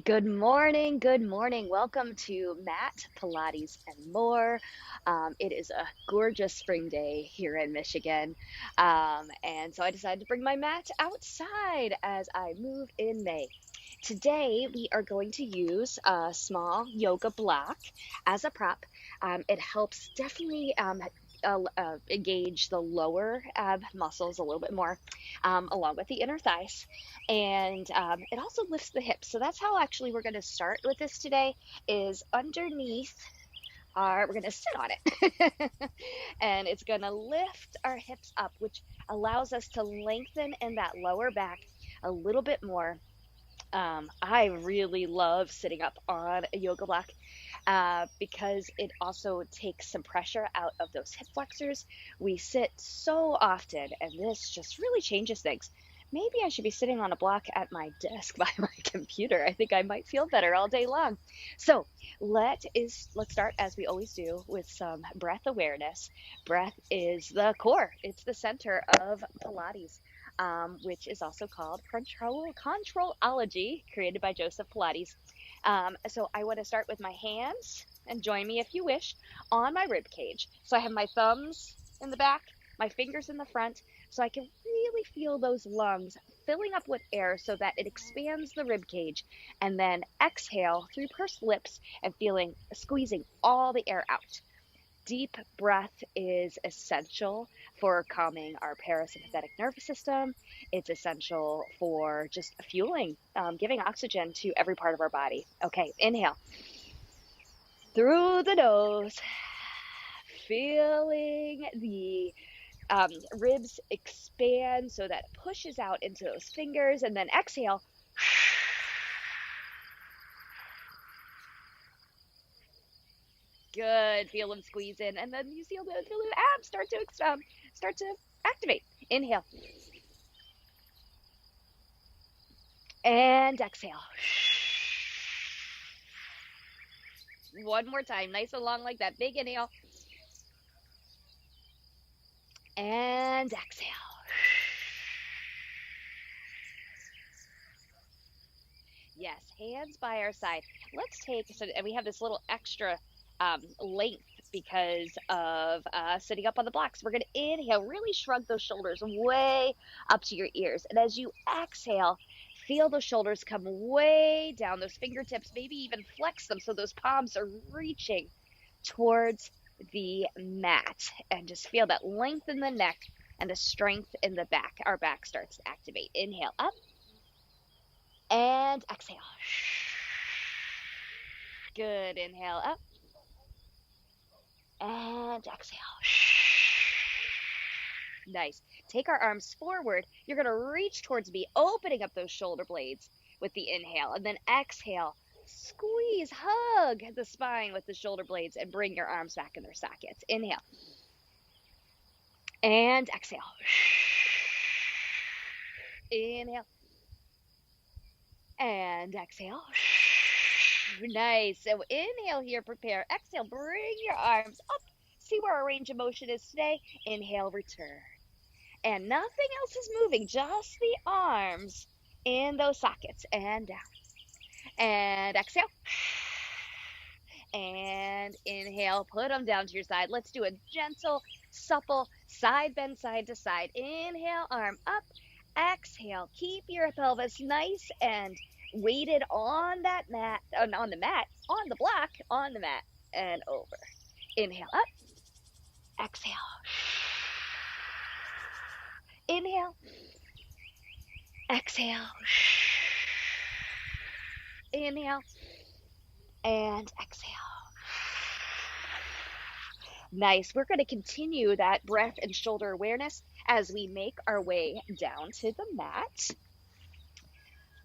Good morning. Good morning. Welcome to Matt Pilates and more. It is a gorgeous spring day here in Michigan. And so I decided to bring my mat outside as I move in May. Today, we are going to use a small yoga block as a prop. It helps definitely engage the lower ab muscles a little bit more, along with the inner thighs. And it also lifts the hips. So that's how actually we're going to start with this today is underneath we're going to sit on it. And it's going to lift our hips up, which allows us to lengthen in that lower back a little bit more. I really love sitting up on a yoga block because it also takes some pressure out of those hip flexors. We sit so often, and this just really changes things. Maybe I should be sitting on a block at my desk by my computer. I think I might feel better all day long. So let's start as we always do with some breath awareness. Breath is the core. It's the center of Pilates, which is also called Controlology, created by Joseph Pilates. So I want to start with my hands, and join me if you wish, on my rib cage. So I have my thumbs in the back, my fingers in the front, so I can really feel those lungs filling up with air so that it expands the rib cage. And then exhale through pursed lips and squeezing all the air out. Deep breath is essential for calming our parasympathetic nervous system. It's essential for just fueling, giving oxygen to every part of our body. Okay, inhale through the nose, feeling the ribs expand so that it pushes out into those fingers, and then exhale. Good. Feel them squeeze in, and then you feel the abs start to activate. Inhale and exhale. One more time, nice and long like that. Big inhale and exhale. Yes, hands by our side. And we have this little extra length because of sitting up on the blocks. We're going to inhale, really shrug those shoulders way up to your ears. And as you exhale, feel those shoulders come way down, those fingertips, maybe even flex them so those palms are reaching towards the mat. And just feel that length in the neck and the strength in the back. Our back starts to activate. Inhale up and exhale. Good. Inhale up and exhale. Nice. Take our arms forward. You're going to reach towards me, opening up those shoulder blades with the inhale. And then exhale. Squeeze, hug the spine with the shoulder blades and bring your arms back in their sockets. Inhale. And exhale. Inhale. And exhale. Nice. So inhale here, prepare. Exhale, bring your arms up. See where our range of motion is today. Inhale, return. And nothing else is moving, just the arms in those sockets and down. And exhale. And inhale, put them down to your side. Let's do a gentle, supple side bend side to side. Inhale, arm up. Exhale, keep your pelvis nice and weighted on that mat, on the block, on the mat, and over. Inhale up. Exhale. Inhale. Exhale. Inhale. And exhale. Nice. We're going to continue that breath and shoulder awareness as we make our way down to the mat.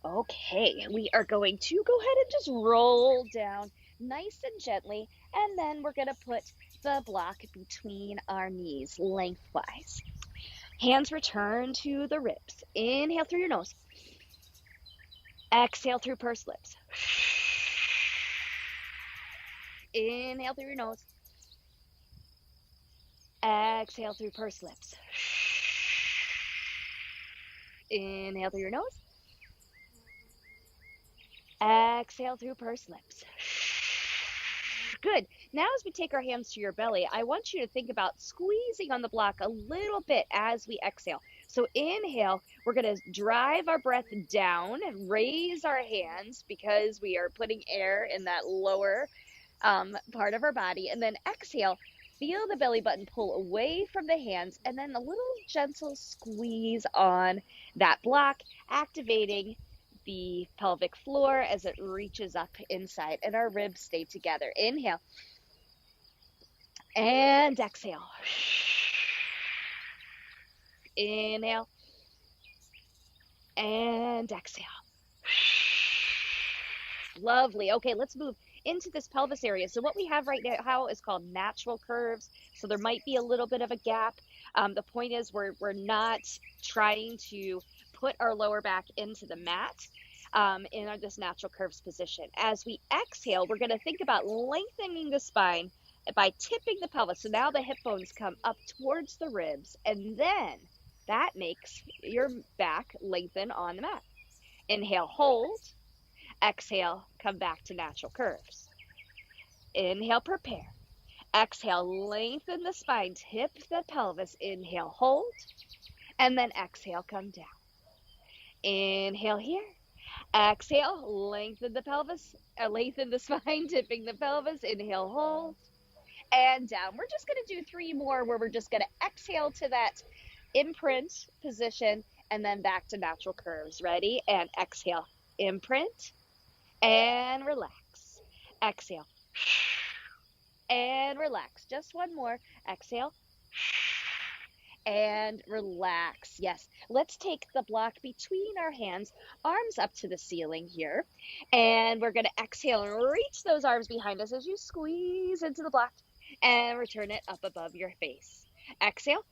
Okay, we are going to go ahead and just roll down nice and gently, and then we're going to put the block between our knees lengthwise. Hands return to the ribs. Inhale through your nose. Exhale through pursed lips. Inhale through your nose. Exhale through pursed lips. Inhale through your nose. Exhale through pursed lips. Good. Now as we take our hands to your belly, I want you to think about squeezing on the block a little bit as we exhale. So inhale, we're going to drive our breath down, raise our hands because we are putting air in that lower part of our body. And then exhale, feel the belly button pull away from the hands, and then a little gentle squeeze on that block, activating the pelvic floor as it reaches up inside, and our ribs stay together. Inhale and exhale. Inhale and exhale. Lovely. Okay, let's move into this pelvis area. So what we have right now is called natural curves. So there might be a little bit of a gap. The point is we're not trying to put our lower back into the mat in this natural curves position. As we exhale, we're going to think about lengthening the spine by tipping the pelvis. So now the hip bones come up towards the ribs, and then that makes your back lengthen on the mat. Inhale, hold. Exhale, come back to natural curves. Inhale, prepare. Exhale, lengthen the spine, tip the pelvis. Inhale, hold. And then exhale, come down. Inhale here. Exhale, lengthen the pelvis, lengthen the spine, tipping the pelvis. Inhale, hold. And down. We're just going to do 3 more where we're just going to exhale to that imprint position and then back to natural curves. Ready? And exhale, imprint. And relax. Exhale. And relax. Just one more. Exhale. And relax. Yes. Let's take the block between our hands, arms up to the ceiling here. And we're going to exhale and reach those arms behind us as you squeeze into the block and return it up above your face. Exhale.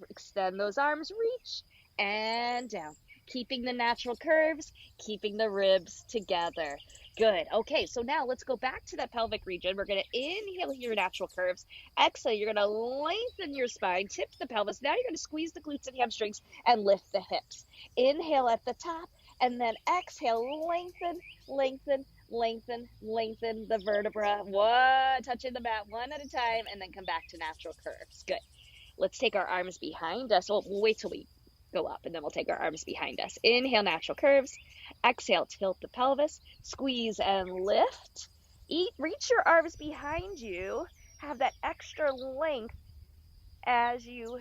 Extend those arms, reach, and down. Keeping the natural curves, keeping the ribs together. Good. Okay, so now let's go back to that pelvic region. We're going to inhale your natural curves. Exhale, you're going to lengthen your spine, tip the pelvis. Now you're going to squeeze the glutes and hamstrings and lift the hips. Inhale at the top, and then exhale, lengthen, lengthen, lengthen, lengthen the vertebra. Touching the mat one at a time, and then come back to natural curves. Good. Let's take our arms behind us. We'll wait till we go up, and then we'll take our arms behind us. Inhale, natural curves. Exhale, tilt the pelvis. Squeeze and lift. Reach your arms behind you. Have that extra length as you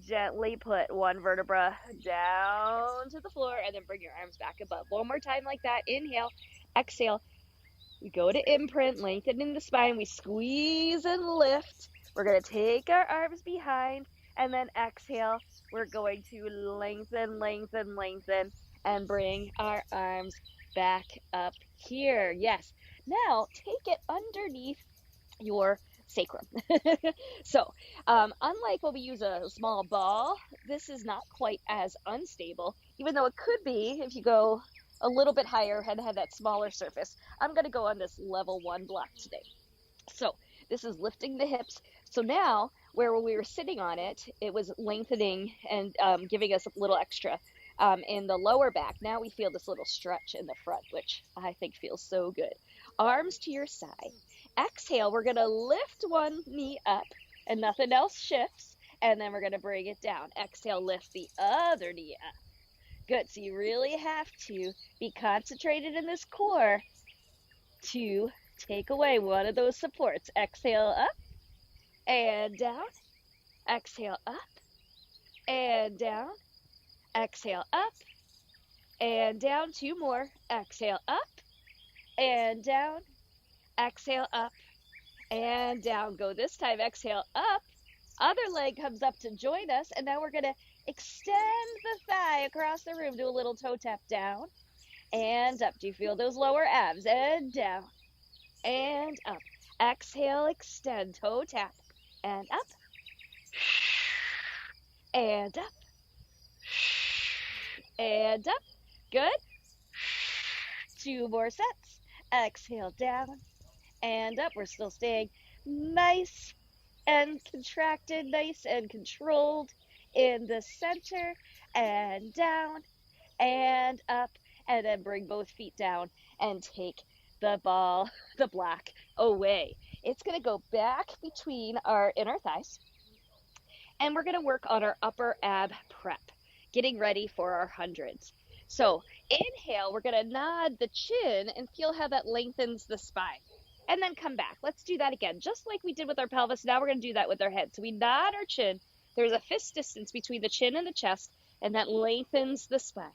gently put one vertebra down to the floor, and then bring your arms back above. One more time like that. Inhale. Exhale. We go to imprint, lengthening the spine. We squeeze and lift. We're going to take our arms behind, and then exhale. We're going to lengthen, lengthen, lengthen, and bring our arms back up here. Yes. Now, take it underneath your sacrum. So, unlike when we use a small ball, this is not quite as unstable, even though it could be if you go a little bit higher and have that smaller surface. I'm going to go on this level 1 block today. So this is lifting the hips. So now where we were sitting on it, it was lengthening and giving us a little extra in the lower back. Now we feel this little stretch in the front, which I think feels so good. Arms to your side. Exhale, we're going to lift one knee up and nothing else shifts. And then we're going to bring it down. Exhale, lift the other knee up. Good. So you really have to be concentrated in this core to take away one of those supports. Exhale up and down. Exhale up and down. Exhale up and down. 2 more. Exhale up and down. Exhale up and down. Go this time. Exhale up. Other leg comes up to join us. And now we're going to extend the thigh across the room. Do a little toe tap down and up. Do you feel those lower abs? And down and up. Exhale, extend, toe tap, and up, and up, and up. Good. 2 more sets. Exhale, down, and up. We're still staying nice and contracted, nice and controlled in the center, and down, and up, and then bring both feet down and take the ball, the block away. It's going to go back between our inner thighs, and we're going to work on our upper ab prep, getting ready for our hundreds. So inhale, we're going to nod the chin and feel how that lengthens the spine. And then come back. Let's do that again, just like we did with our pelvis. Now we're going to do that with our head. So we nod our chin. There's a fist distance between the chin and the chest, and that lengthens the spine.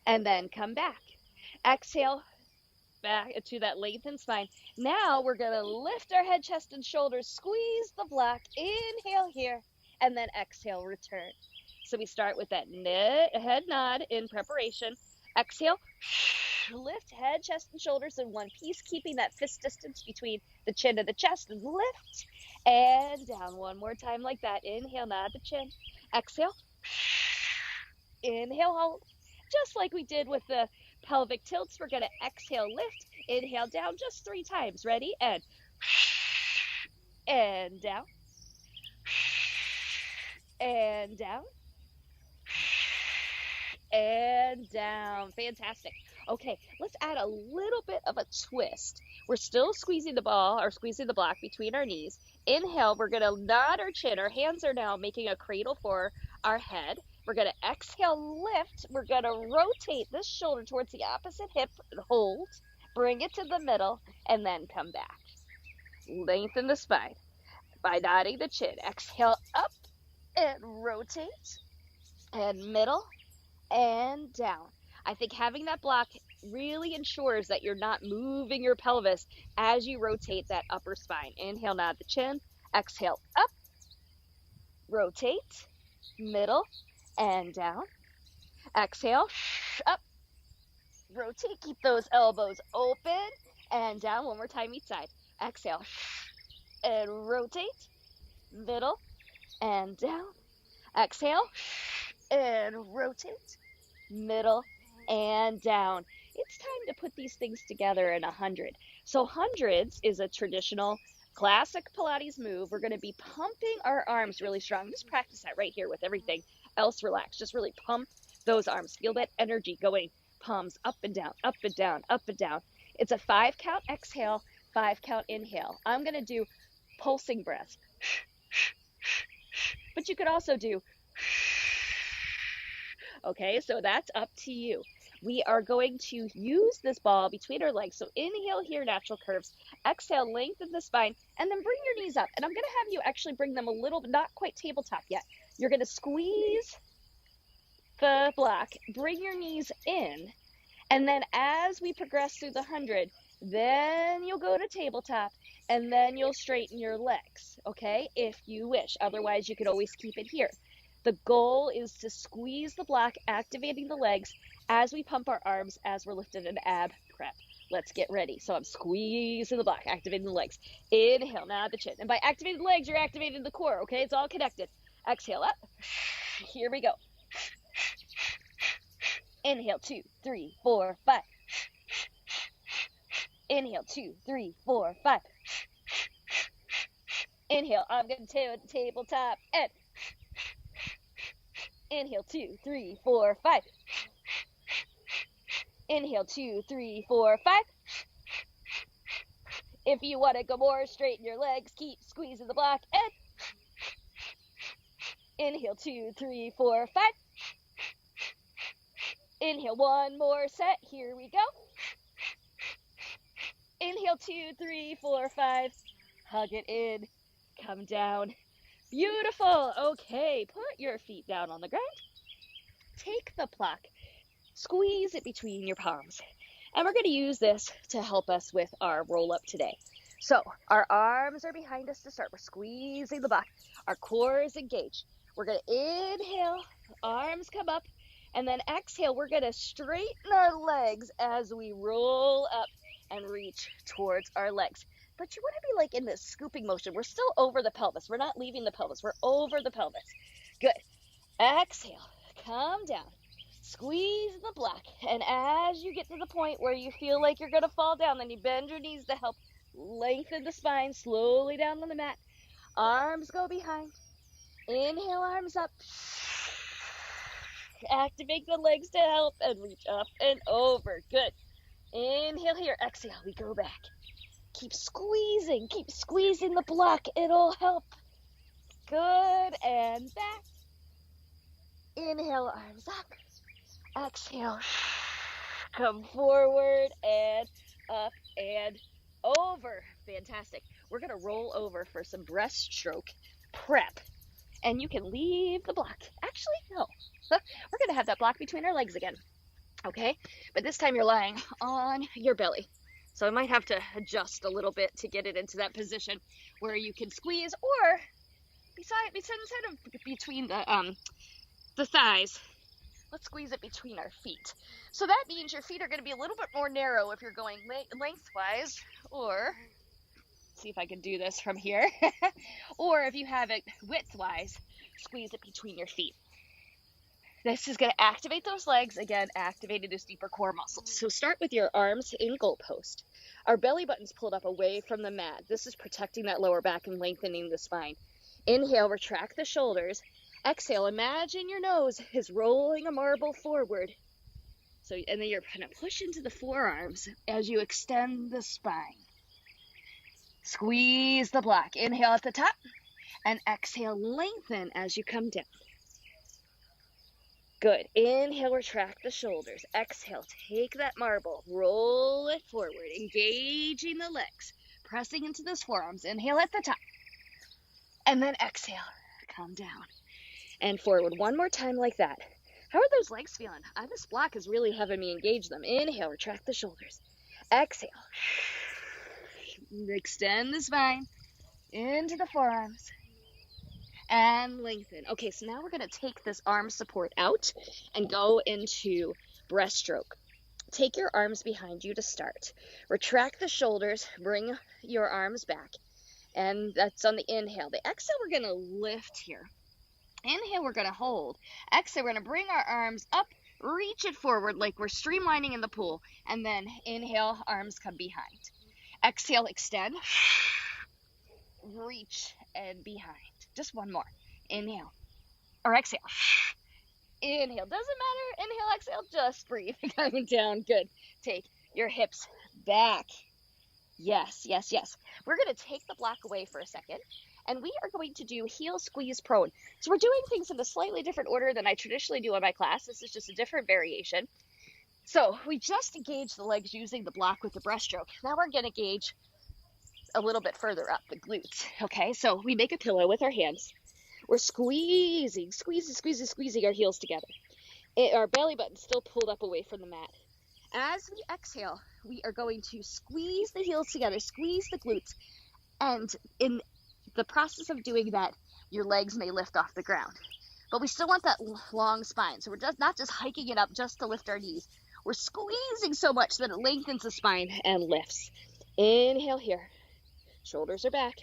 And then come back. Exhale, back to that lengthened spine. Now we're going to lift our head, chest, and shoulders, squeeze the block, inhale here, and then exhale, return. So we start with that head nod in preparation. Exhale, lift head, chest, and shoulders in one piece, keeping that fist distance between the chin and the chest, and lift and down. One more time like that. Inhale, nod the chin. Exhale, inhale, hold. Just like we did with the pelvic tilts, we're going to exhale, lift, inhale, down just 3 times. Ready? And down, and down, and down. Fantastic. Okay, let's add a little bit of a twist. We're still squeezing the ball or squeezing the block between our knees. Inhale, we're going to nod our chin. Our hands are now making a cradle for our head. We're going to exhale, lift. We're going to rotate this shoulder towards the opposite hip, hold, bring it to the middle, and then come back. Lengthen the spine by nodding the chin. Exhale, up and rotate, and middle and down. I think having that block really ensures that you're not moving your pelvis as you rotate that upper spine. Inhale, nod the chin. Exhale, up, rotate, middle, and down. Exhale, up, rotate, keep those elbows open, and down. One more time each side. Exhale, and rotate, middle, and down. Exhale, and rotate, middle, and down. It's time to put these things together in 100. So hundreds is a traditional classic Pilates move. We're going to be pumping our arms really strong. Just practice that right here with everything else relaxed. Just really pump those arms. Feel that energy going, palms up and down, up and down, up and down. It's a 5 count exhale, 5 count inhale. I'm going to do pulsing breaths. But you could also do, okay, so that's up to you. We are going to use this ball between our legs. So inhale here, natural curves. Exhale, lengthen the spine, and then bring your knees up. And I'm going to have you actually bring them a little, not quite tabletop yet. You're going to squeeze the block, bring your knees in, and then as we progress through the 100, then you'll go to tabletop, and then you'll straighten your legs, okay, if you wish. Otherwise, you could always keep it here. The goal is to squeeze the block, activating the legs as we pump our arms as we're lifting an ab prep. Let's get ready. So I'm squeezing the block, activating the legs. Inhale, nod the chin. And by activating the legs, you're activating the core, okay? It's all connected. Exhale up. Here we go. Inhale, 2, 3, 4, 5. Inhale, 2, 3, 4, 5. Inhale, I'm going to tabletop and inhale, 2, 3, 4, 5. Inhale, 2, 3, 4, 5. If you want to go more, straighten your legs, keep squeezing the block, and inhale, 2, 3, 4, 5. Inhale, one more set, here we go. Inhale, 2, 3, 4, 5. Hug it in, come down. Beautiful. Okay, put your feet down on the ground. Take the block, squeeze it between your palms. And we're going to use this to help us with our roll up today. So our arms are behind us to start. We're squeezing the block. Our core is engaged. We're going to inhale, arms come up, and then exhale. We're going to straighten our legs as we roll up and reach towards our legs. But you want to be like in this scooping motion. We're still over the pelvis. We're not leaving the pelvis. We're over the pelvis. Good. Exhale. Come down. Squeeze the block. And as you get to the point where you feel like you're going to fall down, then you bend your knees to help lengthen the spine slowly down on the mat. Arms go behind. Inhale, arms up. Activate the legs to help and reach up and over. Good. Inhale here. Exhale. We go back. Keep squeezing the block. It'll help. Good. And back. Inhale, arms up. Exhale. Come forward and up and over. Fantastic. We're going to roll over for some breaststroke prep. And you can leave the block. Actually, no. We're going to have that block between our legs again. Okay? But this time you're lying on your belly. So I might have to adjust a little bit to get it into that position where you can squeeze, or instead of between the thighs, let's squeeze it between our feet. So that means your feet are going to be a little bit more narrow if you're going lengthwise, or see if I can do this from here. Or if you have it widthwise, squeeze it between your feet. This is going to activate those legs, again, activating those deeper core muscles. So start with your arms in goal post. Our belly button's pulled up away from the mat. This is protecting that lower back and lengthening the spine. Inhale, retract the shoulders. Exhale, imagine your nose is rolling a marble forward. So, and then you're going to push into the forearms as you extend the spine. Squeeze the block. Inhale at the top, and exhale, lengthen as you come down. Good. Inhale, retract the shoulders. Exhale, take that marble, roll it forward, engaging the legs, pressing into those forearms. Inhale at the top, and then exhale, come down and forward. One more time like that. How are those legs feeling? This block is really having me engage them. Inhale, retract the shoulders. Exhale, extend the spine into the forearms. And lengthen. Okay, so now we're going to take this arm support out and go into breaststroke. Take your arms behind you to start. Retract the shoulders, bring your arms back. And that's on the inhale. The exhale, we're going to lift here. Inhale, we're going to hold. Exhale, we're going to bring our arms up, reach it forward like we're streamlining in the pool. And then inhale, arms come behind. Exhale, extend. Reach and behind. Just one more. Inhale. Or exhale. Inhale. Doesn't matter. Inhale, exhale. Just breathe. Coming down. Good. Take your hips back. Yes, yes, yes. We're going to take the block away for a second. And we are going to do heel squeeze prone. So we're doing things in a slightly different order than I traditionally do in my class. This is just a different variation. So we just engaged the legs using the block with the breaststroke. Now we're going to engage a little bit further up the glutes. Okay, so we make a pillow with our hands. We're squeezing our heels together. Our belly button's still pulled up away from the mat. As we exhale, we are going to squeeze the heels together, squeeze the glutes. And in the process of doing that, your legs may lift off the ground. But we still want that long spine. So we're not just hiking it up just to lift our knees. We're squeezing so much that it lengthens the spine and lifts. Inhale here. Shoulders are back.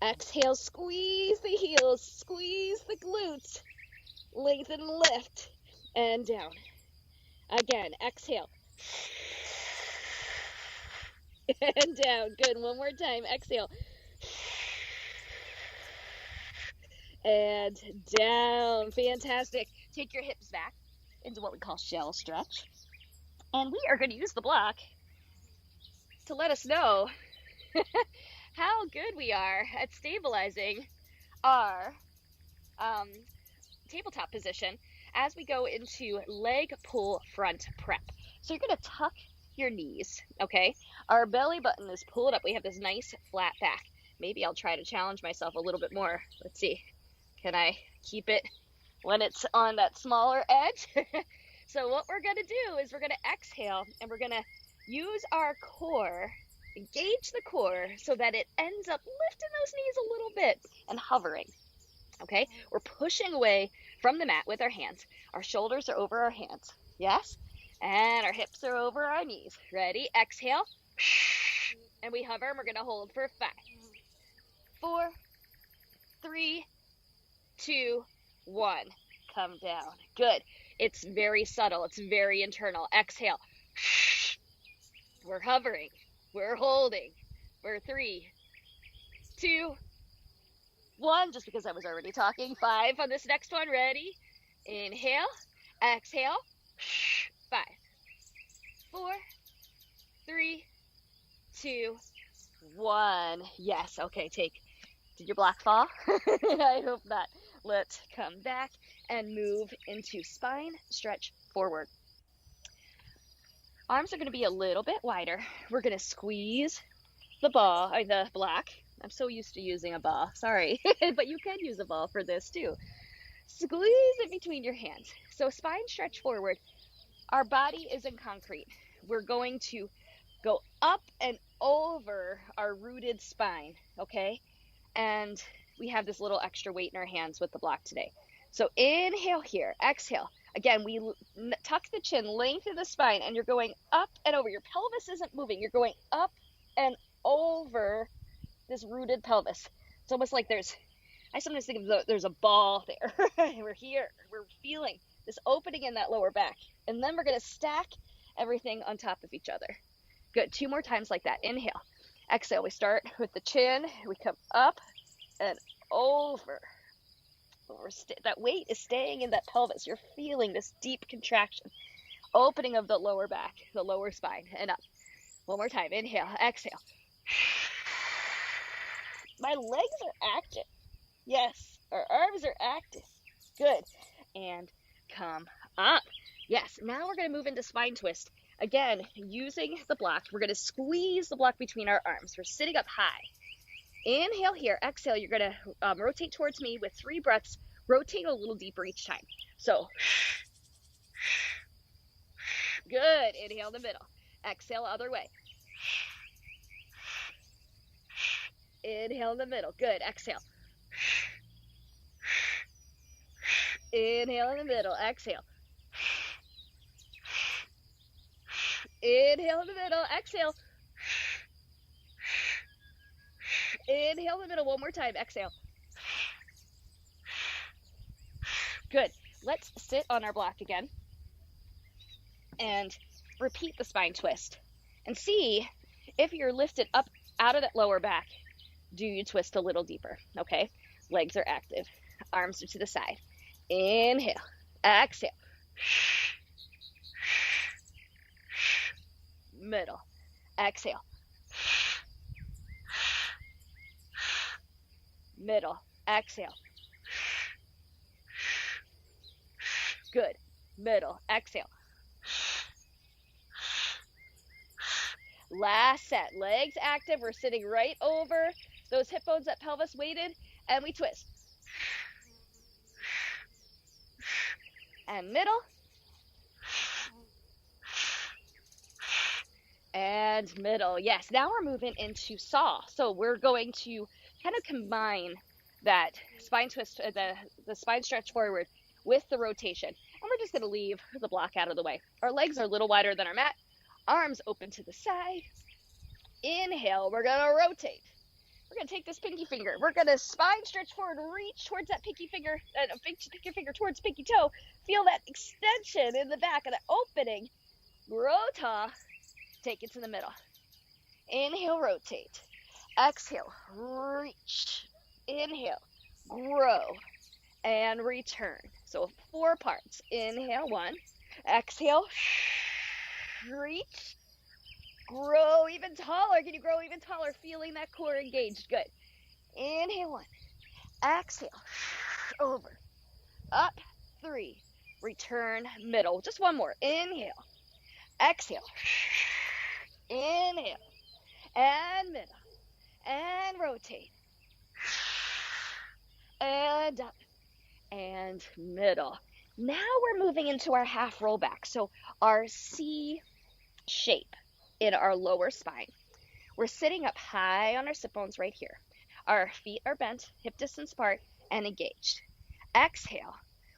Exhale, squeeze the heels, squeeze the glutes. Lengthen, lift, and down. Again, exhale. And down. Good. One more time. Exhale. And down. Fantastic. Take your hips back into what we call shell stretch. And we are going to use the block to let us know how good we are at stabilizing our tabletop position as we go into leg pull front prep. So you're going to tuck your knees, okay? Our belly button is pulled up. We have this nice flat back. Maybe I'll try to challenge myself a little bit more. Let's see. Can I keep it when it's on that smaller edge? So what we're going to do is we're going to exhale and we're going to use our core, engage the core so that it ends up lifting those knees a little bit and hovering. Okay? We're pushing away from the mat with our hands. Our shoulders are over our hands. Yes? And our hips are over our knees. Ready? Exhale. And we hover and we're going to hold for 5, 4, 3, 2, 1. Come down. Good. It's very subtle. It's very internal. Exhale. We're hovering. We're holding. For 3, 2, 1. Just because I was already talking. 5 on this next one. Ready? Inhale. Exhale. 5, 4, 3, 2, 1. Yes. Okay, did your block fall? I hope not. Let's come back and move into spine stretch forward. Arms are going to be a little bit wider. We're going to squeeze the block. I'm so used to using a ball, sorry, but you can use a ball for this too. Squeeze it between your hands. So spine stretch forward. Our body is in concrete. We're going to go up and over our rooted spine, okay? And we have this little extra weight in our hands with the block today. So inhale here, exhale. Again, we tuck the chin, lengthen the spine, and you're going up and over. Your pelvis isn't moving. You're going up and over this rooted pelvis. It's almost like I sometimes think of there's a ball there. We're here. We're feeling this opening in that lower back. And then we're going to stack everything on top of each other. Good. 2 more times like that. Inhale. Exhale. We start with the chin. We come up and over. That weight is staying in that pelvis. You're feeling this deep contraction. Opening of the lower back, the lower spine, and up. 1 more time. Inhale. Exhale. My legs are active. Yes. Our arms are active. Good. And come up. Yes. Now we're going to move into spine twist. Again, using the block, we're going to squeeze the block between our arms. We're sitting up high. Inhale here. Exhale. You're going to rotate towards me with 3 breaths. Rotate a little deeper each time. So, good. Inhale in the middle. Exhale other way. Inhale in the middle. Good. Exhale. Inhale in the middle. Exhale. Inhale in the middle. Exhale. Inhale in the middle. 1 more time. Exhale. Good. Let's sit on our block again and repeat the spine twist and see if you're lifted up out of that lower back. Do you twist a little deeper? Okay. Legs are active. Arms are to the side. Inhale. Exhale. Middle. Exhale. Middle. Exhale. Good. Middle. Exhale. Last set. Legs active. We're sitting right over those hip bones, that pelvis weighted, and we twist. And middle. And middle. Yes. Now we're moving into saw. So we're going to kind of combine that spine twist, the spine stretch forward with the rotation. And we're just going to leave the block out of the way. Our legs are a little wider than our mat. Arms open to the side. Inhale. We're going to rotate. We're going to take this pinky finger. We're going to spine stretch forward, reach towards that pinky finger towards pinky toe. Feel that extension in the back of the opening. Rota. Take it to the middle. Inhale, rotate. Exhale, reach. Inhale, grow, and return. So 4 parts. Inhale, 1. Exhale, reach. Grow even taller. Can you grow even taller? Feeling that core engaged. Good. Inhale, 1. Exhale, over. Up, 3. Return, middle. Just 1 more. Inhale. Exhale. Inhale. And middle. And rotate. And up. And middle. Now we're moving into our half roll back. So our C shape in our lower spine. We're sitting up high on our sit bones right here. Our feet are bent, hip distance apart, and engaged. Exhale.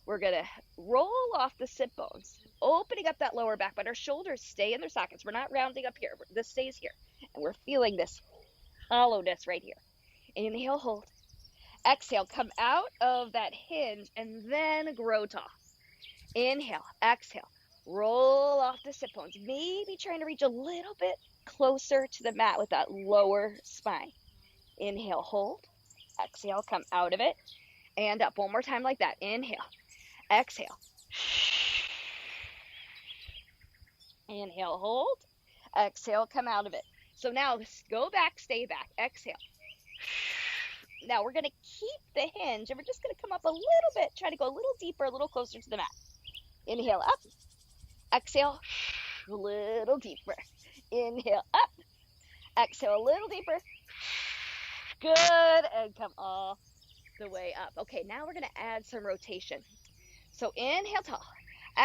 We're going to roll off the sit bones, opening up that lower back, but our shoulders stay in their sockets. We're not rounding up here. This stays here. And we're feeling this hollowness right here. Inhale, hold. Exhale, come out of that hinge and then grow tall. Inhale, exhale, roll off the sit bones. Maybe trying to reach a little bit closer to the mat with that lower spine. Inhale, hold. Exhale, come out of it and up. 1 more time like that. Inhale, exhale, Inhale, hold. Exhale, come out of it. So now go back, stay back. Exhale. Now we're going to keep the hinge and we're just going to come up a little bit, try to go a little deeper, a little closer to the mat. Inhale, up. Exhale, a little deeper. Inhale, up. Exhale, a little deeper. Good. And come all the way up. Okay, now we're going to add some rotation. So inhale, tall.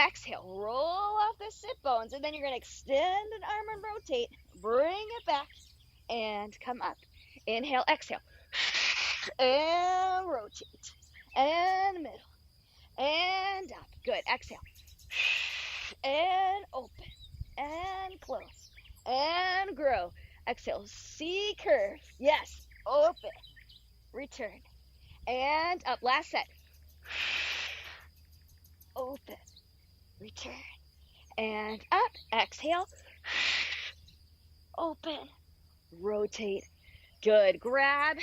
Exhale, roll off the sit bones, and then you're going to extend an arm and rotate. Bring it back and come up. Inhale, exhale. And rotate. And middle. And up. Good. Exhale. And open. And close. And grow. Exhale. C curve. Yes. Open. Return. And up. Last set. Open. Return. And up. Exhale. Open. Rotate. Good. Grab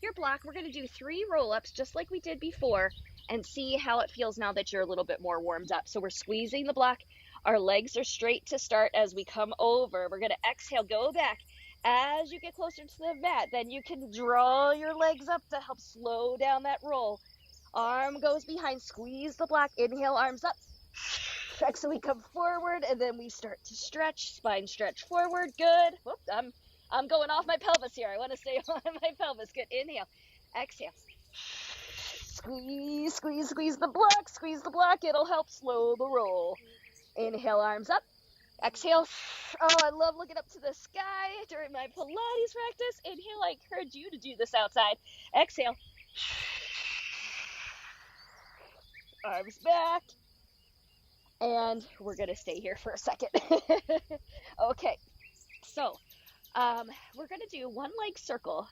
your block. We're going to do 3 roll-ups just like we did before and see how it feels now that you're a little bit more warmed up. So we're squeezing the block. Our legs are straight to start as we come over. We're going to exhale, go back. As you get closer to the mat, then you can draw your legs up to help slow down that roll. Arm goes behind, squeeze the block. Inhale, arms up. Exhale, we come forward, and then we start to stretch. Spine stretch forward. Good. Whoops, I'm going off my pelvis here. I want to stay on my pelvis. Good. Inhale. Exhale. Squeeze, squeeze, squeeze the block. Squeeze the block. It'll help slow the roll. Inhale, arms up. Exhale. Oh, I love looking up to the sky during my Pilates practice. Inhale, I encourage you to do this outside. Exhale. Arms back. And we're going to stay here for a second. Okay. So, we're going to do one leg circle.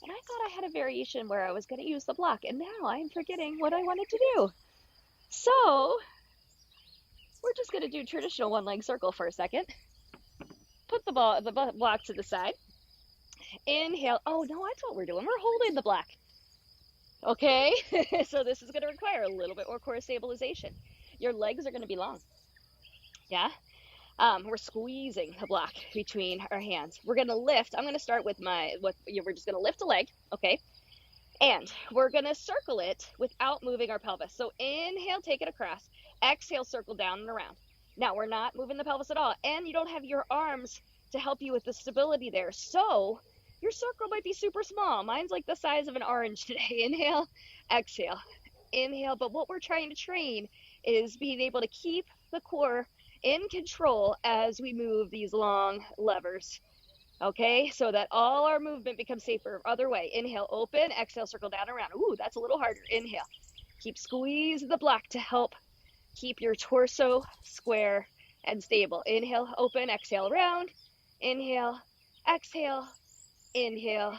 And I thought I had a variation where I was going to use the block. And now I'm forgetting what I wanted to do. So, we're just going to do traditional one leg circle for a second. Put the block to the side. Inhale. Oh, no, that's what we're doing. We're holding the block. Okay. So this is going to require a little bit more core stabilization. Your legs are going to be long. Yeah. We're squeezing the block between our hands. We're going to lift. I'm going to start with we're just going to lift a leg. Okay. And we're going to circle it without moving our pelvis. So inhale, take it across. Exhale, circle down and around. Now we're not moving the pelvis at all. And you don't have your arms to help you with the stability there. So your circle might be super small. Mine's like the size of an orange today. Inhale, exhale, inhale. But what we're trying to train is being able to keep the core in control as we move these long levers. Okay, so that all our movement becomes safer. Other way. Inhale, open. Exhale, circle down around. Ooh, that's a little harder. Inhale. Keep squeeze the block to help keep your torso square and stable. Inhale, open. Exhale, around. Inhale, exhale, inhale,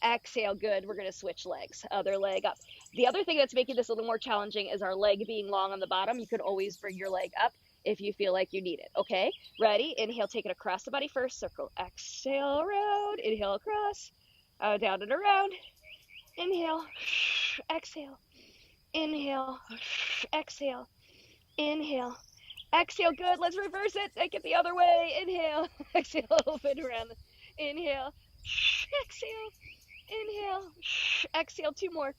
exhale. Good. We're going to switch legs. Other leg up. The other thing that's making this a little more challenging is our leg being long on the bottom. You can always bring your leg up if you feel like you need it. Okay, ready? Inhale, take it across the body first, circle. Exhale, around. Inhale, across. Down and around. Inhale, exhale. Inhale, exhale. Inhale, exhale. Good. Let's reverse it. Take it the other way. Inhale, exhale, open around. Inhale, exhale. Inhale, exhale. 2 more.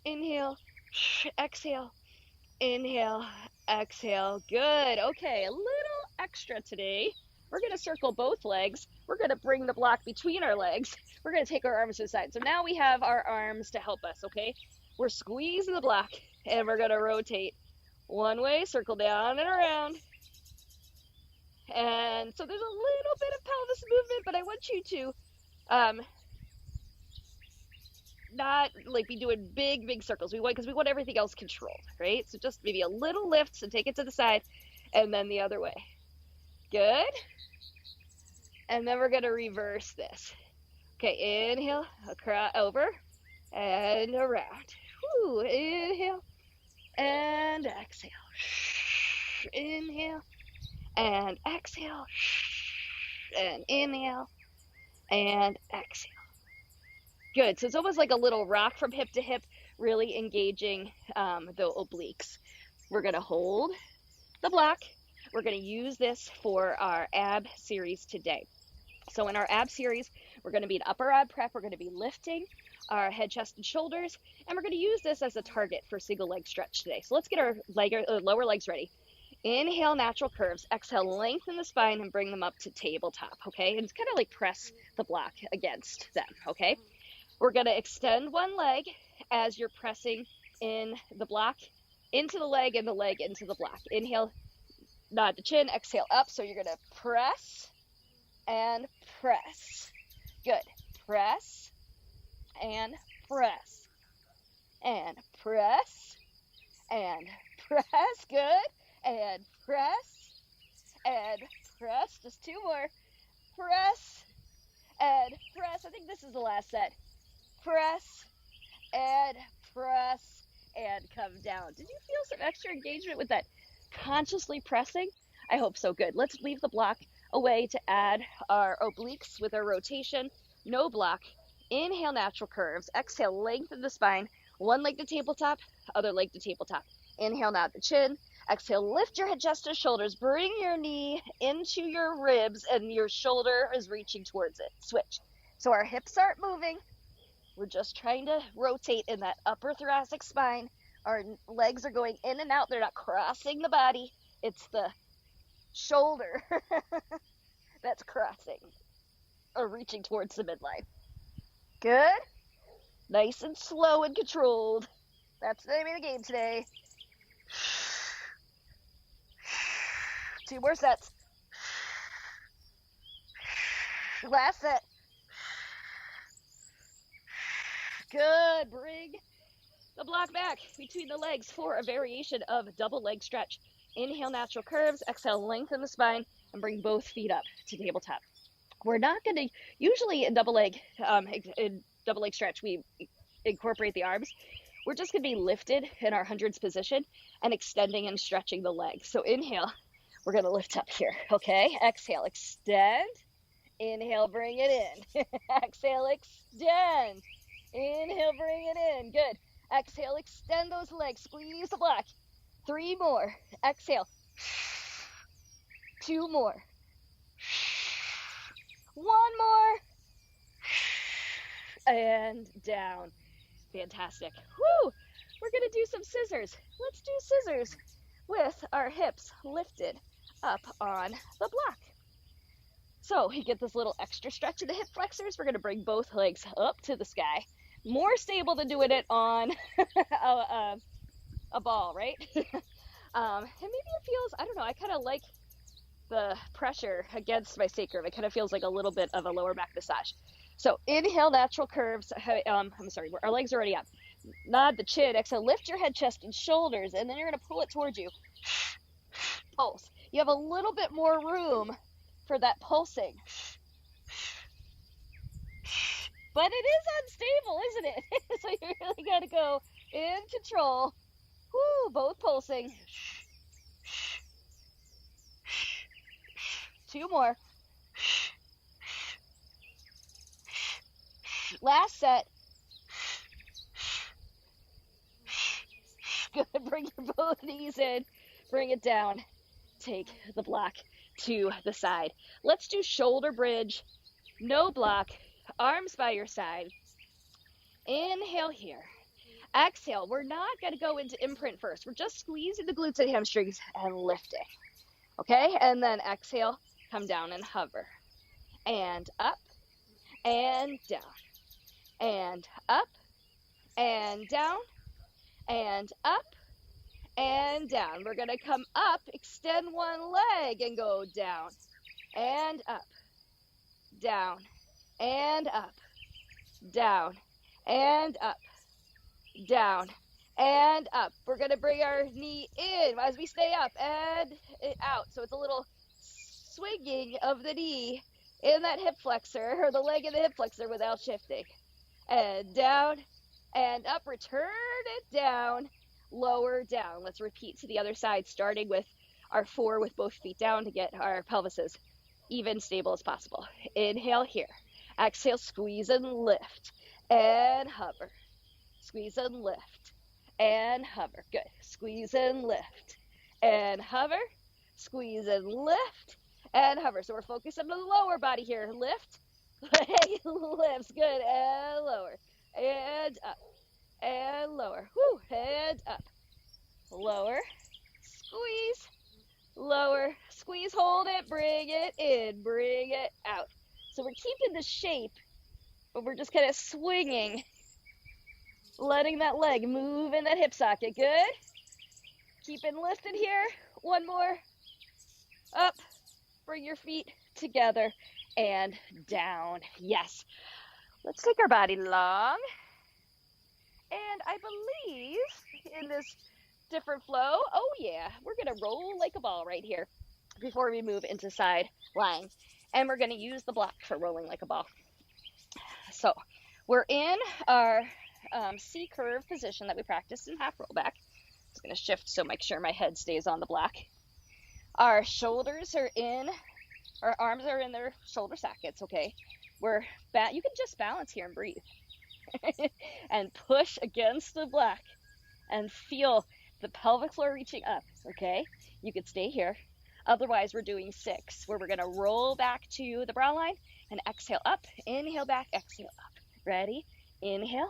Inhale, exhale. Inhale, exhale. Good. Okay, a little extra today. We're going to circle both legs. We're going to bring the block between our legs. We're going to take our arms to the side. So now we have our arms to help us, okay? We're squeezing the block, and we're going to rotate one way, circle down and around. And so there's a little bit of pelvis movement, but I want you to not like be doing big circles. Because we want everything else controlled, right? So just maybe a little lift, so take it to the side, and then the other way. Good. And then we're going to reverse this. Okay, inhale, across, over, and around. Woo, inhale, and exhale. Inhale, and exhale, and inhale, and exhale. Good. So it's almost like a little rock from hip to hip, really engaging the obliques. We're going to hold the block. We're going to use this for our ab series today. So in our ab series, we're going to be an upper ab prep. We're going to be lifting our head, chest, and shoulders, and we're going to use this as a target for single leg stretch today. So let's get our lower legs ready. Inhale, natural curves. Exhale, lengthen the spine and bring them up to tabletop, okay? And it's kind of like press the block against them, okay? We're going to extend one leg as you're pressing in the block into the leg and the leg into the block. Inhale, nod the chin, exhale up. So you're going to press and press. Good. Press and press and press and press. Good. And press and press. Just two more. Press and press. I think this is the last set. Press and press and come down. Did you feel some extra engagement with that consciously pressing? I hope so. Good. Let's leave the block away to add our obliques with our rotation. No block. Inhale, natural curves. Exhale, lengthen the spine. One leg to tabletop, other leg to tabletop. Inhale, nod the chin. Exhale, lift your head, chest, and shoulders. Bring your knee into your ribs, and your shoulder is reaching towards it. Switch. So our hips aren't moving. We're just trying to rotate in that upper thoracic spine. Our legs are going in and out. They're not crossing the body. It's the shoulder that's crossing or reaching towards the midline. Good. Nice and slow and controlled. That's the name of the game today. Two more sets. Last set. Good. Bring the block back between the legs for a variation of double leg stretch. Inhale, natural curves. Exhale, lengthen the spine and bring both feet up to tabletop. We're not going to, usually in double leg stretch, we incorporate the arms. We're just going to be lifted in our hundreds position and extending and stretching the legs. So inhale, we're going to lift up here, okay? Exhale, extend. Inhale, bring it in. Exhale, extend. Inhale, bring it in. Good. Exhale, extend those legs. Squeeze the block. 3 more. Exhale. 2 more. 1 more. And down. Fantastic. Woo! We're going to do some scissors. Let's do scissors with our hips lifted up on the block. So you get this little extra stretch in the hip flexors. We're going to bring both legs up to the sky. More stable than doing it on a ball, right? And maybe it feels, I don't know, I kind of like the pressure against my sacrum. It kind of feels like a little bit of a lower back massage. So inhale, natural curves. I'm sorry, our legs are already up. Nod the chin. Exhale, lift your head, chest, and shoulders, and then you're going to pull it towards you. Pulse. You have a little bit more room for that pulsing. But it is unstable, isn't it? So you really got to go in control. Woo, both pulsing. 2 more. Last set. Good. Bring your both knees in. Bring it down. Take the block to the side. Let's do shoulder bridge. No block. Arms by your side. Inhale here. Exhale. We're not going to go into imprint first. We're just squeezing the glutes and hamstrings and lifting. Okay? And then exhale. Come down and hover. And up. And down. And up. And down. And up. And down. We're going to come up, extend one leg, and go down. And up. Down. And up. Down. And up. Down. And up. We're going to bring our knee in as we stay up and out. So it's a little swinging of the knee in that hip flexor, or the leg in the hip flexor without shifting. And down and up. Return it down. Lower down. Let's repeat to the other side, starting with our 4 with both feet down to get our pelvises even stable as possible. Inhale here. Exhale, squeeze and lift and hover. Squeeze and lift and hover. Good. Squeeze and lift and hover. squeeze and lift, and hover. So we're focused on the lower body here. Lift, leg lifts, good, and lower, and up, and lower, whoo, and up, lower, squeeze, lower, squeeze, hold it, bring it in, bring it out. So we're keeping the shape, but we're just kind of swinging, letting that leg move in that hip socket. Good. Keeping lifted here. One more. Up. Bring your feet together and down. Yes. Let's take our body long. And I believe in this different flow, oh yeah, we're going to roll like a ball right here before we move into side lying. And we're going to use the block for rolling like a ball. So we're in our C curve position that we practiced in half rollback. It's going to shift so make sure my head stays on the block. Our shoulders are in, our arms are in their shoulder sockets, okay? You can just balance here and breathe. And push against the block and feel the pelvic floor reaching up, okay? You could stay here. Otherwise, we're doing 6, where we're going to roll back to the brow line and exhale up, inhale back, exhale up. Ready? Inhale,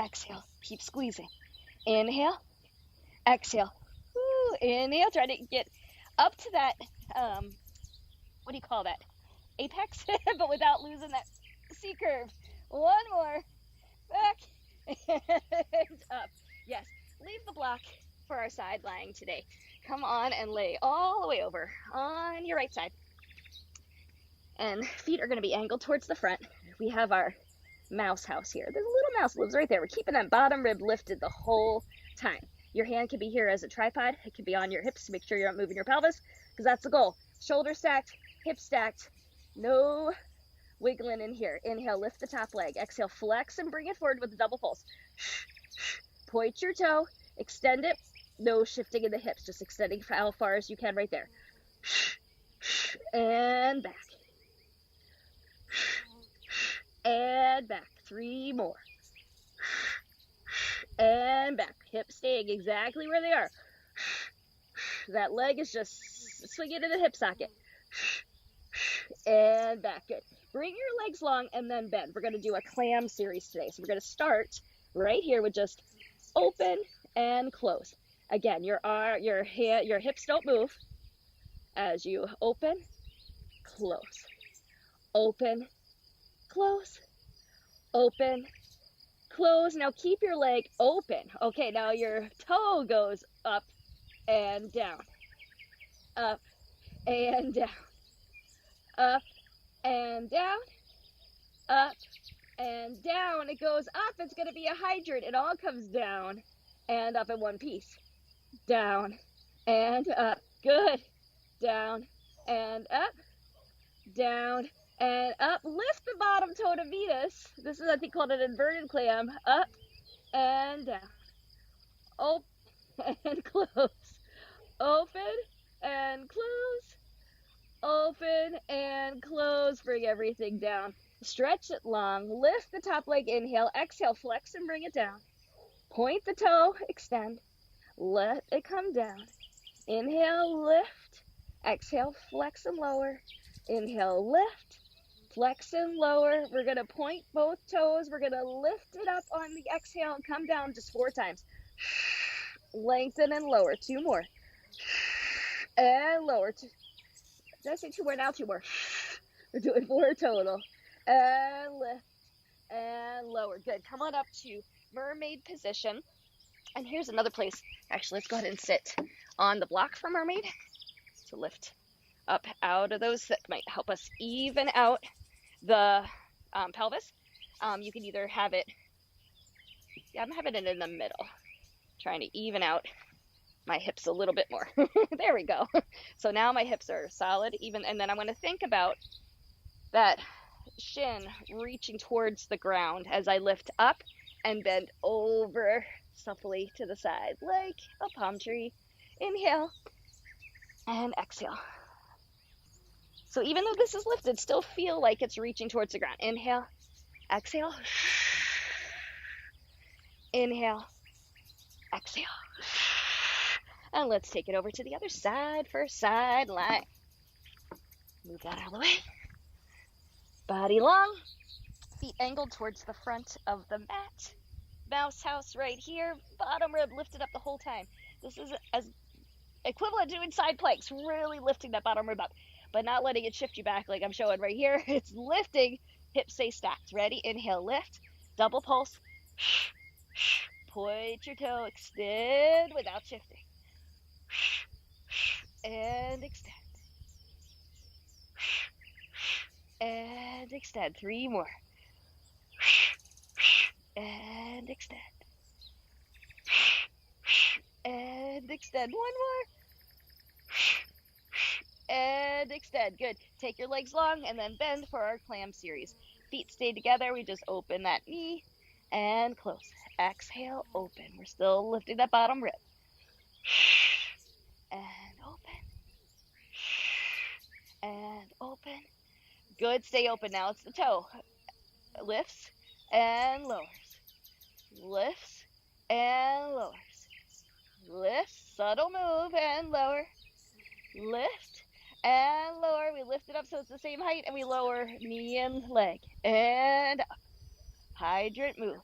exhale, keep squeezing. Inhale, exhale. Woo, inhale, try to get up to that, what do you call that? Apex, but without losing that C curve. One more, back, and up. Yes, leave the block for our side lying today. Come on and lay all the way over on your right side. And feet are going to be angled towards the front. We have our mouse house here. There's a little mouse lives right there. We're keeping that bottom rib lifted the whole time. Your hand can be here as a tripod. It can be on your hips to make sure you're not moving your pelvis, because that's the goal. Shoulder stacked, hip stacked, no wiggling in here. Inhale, lift the top leg. Exhale, flex and bring it forward with a double pulse. Point your toe, extend it. No shifting in the hips, just extending for how far as you can right there. And back. And back. 3 more. And back. Hips staying exactly where they are. That leg is just swinging in the hip socket. And back. Good. Bring your legs long and then bend. We're going to do a clam series today. So we're going to start right here with just open and close. Again, your hips don't move as you open, close, open, close, open, close. Now keep your leg open. Okay, now your toe goes up and down, up and down, up and down, up and down. It goes up. It's going to be a hydrant. It all comes down and up in one piece. Down and up. Good. Down and up. Down and up. Lift the bottom toe to Venus. This is, I think, called an inverted clam. Up and down. Open and close. Open and close. Open and close. Bring everything down. Stretch it long. Lift the top leg. Inhale. Exhale. Flex and bring it down. Point the toe. Extend. Let it come down. Inhale, lift. Exhale, flex and lower. Inhale, lift. Flex and lower. We're going to point both toes. We're going to lift it up on the exhale and come down just 4 times. Lengthen and lower. 2 more. And lower. Did I say 2 more? Now 2 more. We're doing 4 total. And lift and lower. Good. Come on up to mermaid position. And here's another place. Actually, let's go ahead and sit on the block for mermaid to lift up out of those that might help us even out the pelvis. You can either have it, I'm having it in the middle, trying to even out my hips a little bit more. There we go. So now my hips are solid, even, and then I'm going to think about that shin reaching towards the ground as I lift up and bend over supplely to the side like a palm tree. Inhale and exhale. So even though this is lifted, still feel like it's reaching towards the ground. Inhale, exhale, inhale, exhale. And let's take it over to the other side for side line. Move that out of the way. Body long, feet angled towards the front of the mat. Mouse house right here, bottom rib lifted up the whole time. This is as equivalent to doing side planks, really lifting that bottom rib up, but not letting it shift you back like I'm showing right here. It's lifting, hips stay stacked. Ready? Inhale, lift, double pulse. Point your toe, extend without shifting. And extend. And extend. 3 more. And extend. And extend. 1 more. And extend. Good. Take your legs long and then bend for our clam series. Feet stay together. We just open that knee and close. Exhale, open. We're still lifting that bottom rib. And open. And open. Good. Stay open now. It's the toe. Lifts and lowers. Lifts and lowers. Lift, subtle move and lower. Lift and lower. We lift it up so it's the same height and we lower knee and leg. And up. Hydrant move.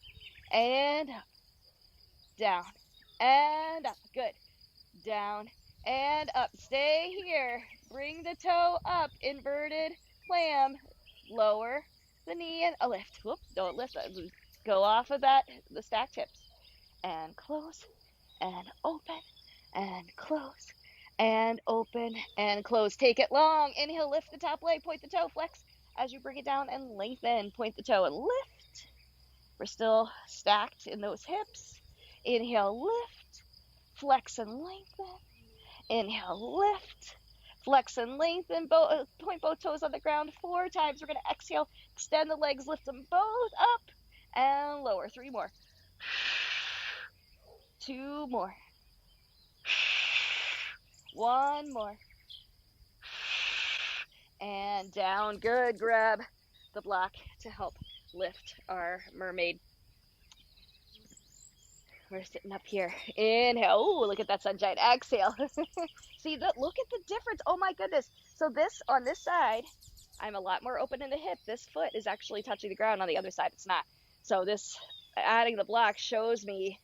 And up. Down and up. Good. Down and up. Stay here. Bring the toe up. Inverted clam. Lower the knee and a lift. Whoop, don't lift. Go off of that, the stacked hips. And close and open and close and open and close. Take it long. Inhale, lift the top leg, point the toe, flex as you bring it down and lengthen. Point the toe and lift. We're still stacked in those hips. Inhale, lift, flex and lengthen. Inhale, lift, flex and lengthen. Point both toes on the ground 4 times. We're going to exhale, extend the legs, lift them both up and lower. 3 more. 2 more. 1 more. And down. Good. Grab the block to help lift our mermaid. We're sitting up here. Inhale. Oh, look at that sunshine. Exhale. See, look at the difference. Oh my goodness. So this, on this side, I'm a lot more open in the hip. This foot is actually touching the ground. On the other side, it's not. So this, adding the block shows me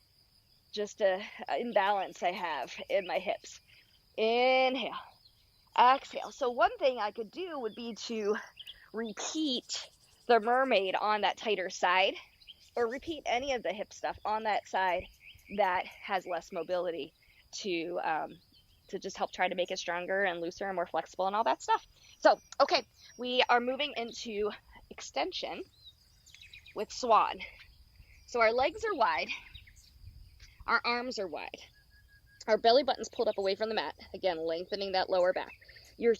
just a imbalance I have in my hips. Inhale. Exhale. So one thing I could do would be to repeat the mermaid on that tighter side, or repeat any of the hip stuff on that side that has less mobility to just help try to make it stronger and looser and more flexible and all that stuff. So, okay, we are moving into extension with swan. So our legs are wide, our arms are wide, our belly button's pulled up away from the mat, again, lengthening that lower back. You're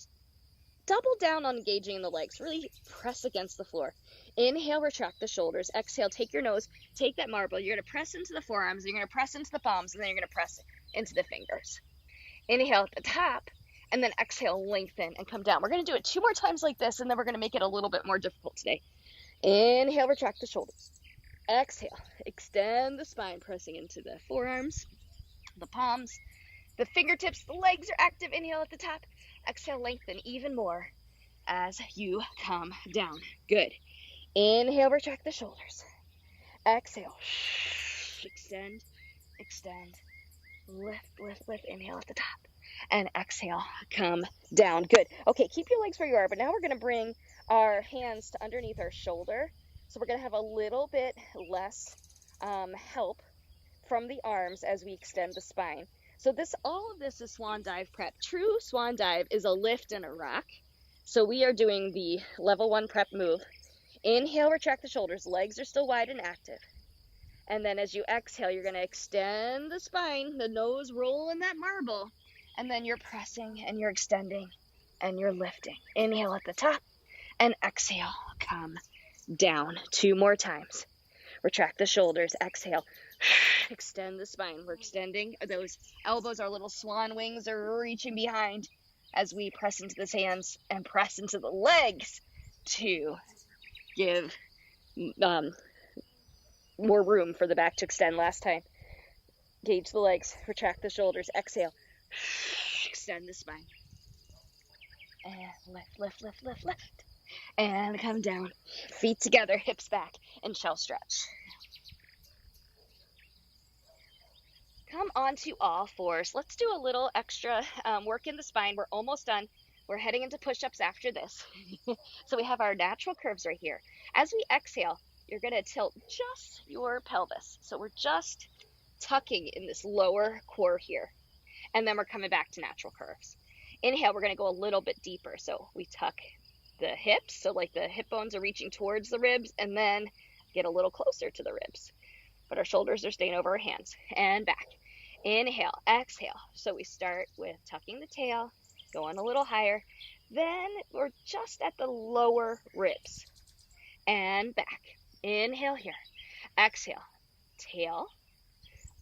double down on engaging the legs, really press against the floor. Inhale, retract the shoulders. Exhale, take your nose, take that marble. You're going to press into the forearms, you're going to press into the palms, and then you're going to press into the fingers. Inhale at the top, and then exhale, lengthen, and come down. We're going to do it 2 more times like this, and then we're going to make it a little bit more difficult today. Inhale, retract the shoulders. Exhale, extend the spine, pressing into the forearms, the palms, the fingertips, the legs are active. Inhale at the top. Exhale, lengthen even more as you come down. Good. Inhale, retract the shoulders. Exhale, extend, extend, lift, lift, lift. Inhale at the top. And exhale, come down. Good. Okay, keep your legs where you are, but now we're going to bring our hands to underneath our shoulder. So we're going to have a little bit less help from the arms as we extend the spine. So all of this is swan dive prep. True swan dive is a lift and a rock. So we are doing the level 1 prep move. Inhale, retract the shoulders. Legs are still wide and active. And then as you exhale, you're going to extend the spine, the nose roll in that marble. And then you're pressing and you're extending and you're lifting. Inhale at the top and exhale, come down. 2 more times. Retract the shoulders. Exhale. Extend the spine. We're extending. Those elbows, our little swan wings are reaching behind as we press into the hands and press into the legs to give more room for the back to extend. Last time. Gauge the legs. Retract the shoulders. Exhale. Extend the spine. And lift. And come down. Feet together, hips back, and shell stretch. Come onto all fours. Let's do a little extra work in the spine. We're almost done. We're heading into push-ups after this. So we have our natural curves right here. As we exhale, you're going to tilt just your pelvis. So we're just tucking in this lower core here. And then we're coming back to natural curves. Inhale, we're going to go a little bit deeper. So we tuck the hips, so like the hip bones are reaching towards the ribs, and then get a little closer to the ribs. But our shoulders are staying over our hands. And back. Inhale, exhale. So we start with tucking the tail, going a little higher. Then we're just at the lower ribs. And back. Inhale here. Exhale. Tail,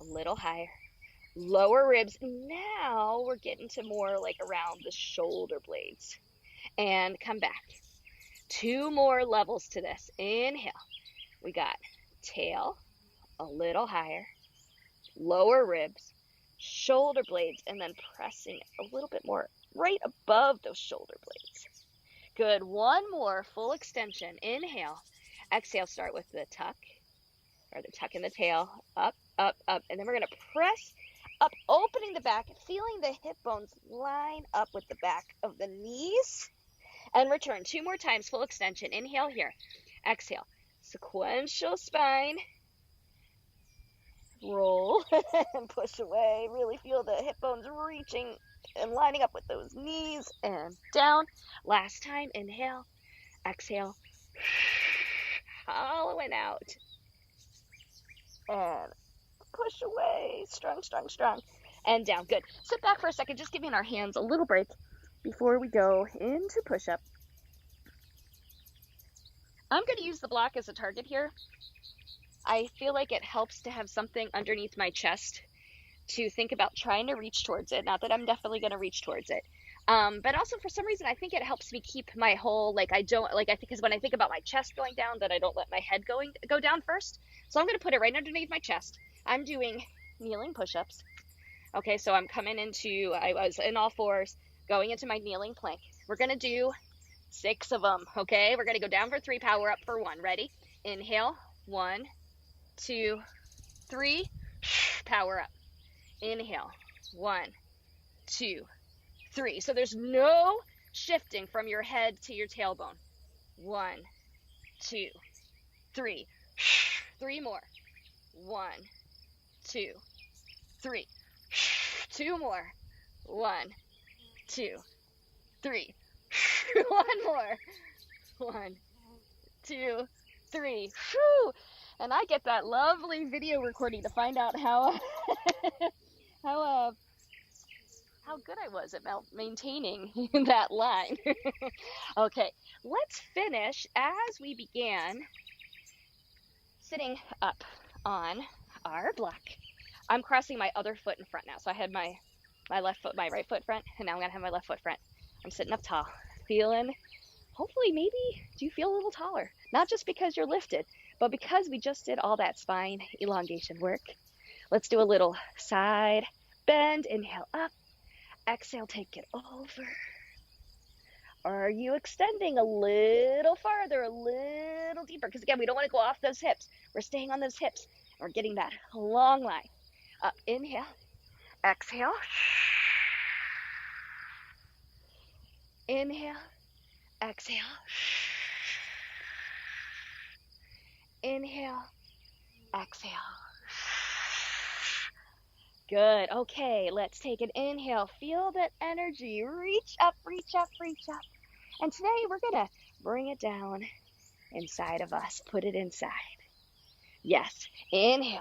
a little higher. Lower ribs. Now we're getting to more like around the shoulder blades. And come back. 2 more levels to this. Inhale. We got tail, a little higher, lower ribs, shoulder blades, and then pressing a little bit more right above those shoulder blades. Good. 1 more full extension. Inhale. Exhale, start with the tuck, or the tuck in the tail, up, up, up. And then we're going to press up, opening the back, feeling the hip bones line up with the back of the knees. And return 2 more times, full extension. Inhale here. Exhale. Sequential spine. Roll and push away. Really feel the hip bones reaching and lining up with those knees, and down. Last time. Inhale. Exhale. Hollowing out. And push away. Strong, strong, strong. And down. Good. Sit back for a second, just giving our hands a little break before we go into push-up. I'm going to use the block as a target here. I feel like it helps to have something underneath my chest to think about trying to reach towards it. Not that I'm definitely going to reach towards it. But also for some reason, I think it helps me keep my whole, because when I think about my chest going down, that I don't let my head go down first. So I'm going to put it right underneath my chest. I'm doing kneeling push-ups. Okay, so I'm coming into, I was in all fours, going into my kneeling plank. We're going to do 6 of them, okay? We're going to go down for 3, power up for 1. Ready? Inhale, 1, 2, 3, power up. Inhale, 1, 2, 3. So there's no shifting from your head to your tailbone. 1, 2, 3. 3 more. 1, 2, 3. 2 more. 1, 2, 3. 1 more. 1, 2, 3. Whew. And I get that lovely video recording to find out how how good I was at maintaining that line. Okay, let's finish as we began, sitting up on our block. I'm crossing my other foot in front now. So I had my left foot, my right foot front, and now I'm gonna have my left foot front. I'm sitting up tall, feeling, hopefully maybe, do you feel a little taller? Not just because you're lifted, but because we just did all that spine elongation work. Let's do a little side bend. Inhale up. Exhale, take it over. Are you extending a little farther, a little deeper? Because again, we don't want to go off those hips. We're staying on those hips. We're getting that long line. Up, inhale. Exhale. Inhale. Exhale. Inhale. Exhale. Good. Okay, let's take an inhale. Feel that energy. Reach up, reach up, reach up. And today we're going to bring it down inside of us. Put it inside. Yes. Inhale.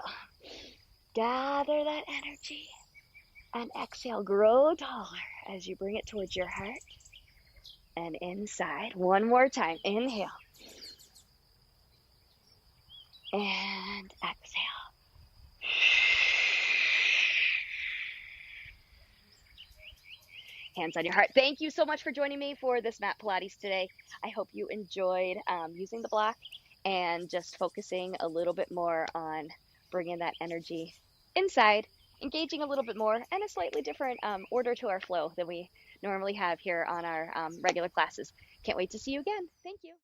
Gather that energy. And exhale. Grow taller as you bring it towards your heart. And inside. One more time. Inhale. And exhale. Hands on your heart. Thank you so much for joining me for this mat Pilates today. I hope you enjoyed using the block and just focusing a little bit more on bringing that energy inside engaging a little bit more and a slightly different order to our flow than we normally have here on our regular classes. Can't wait to see you again. Thank you.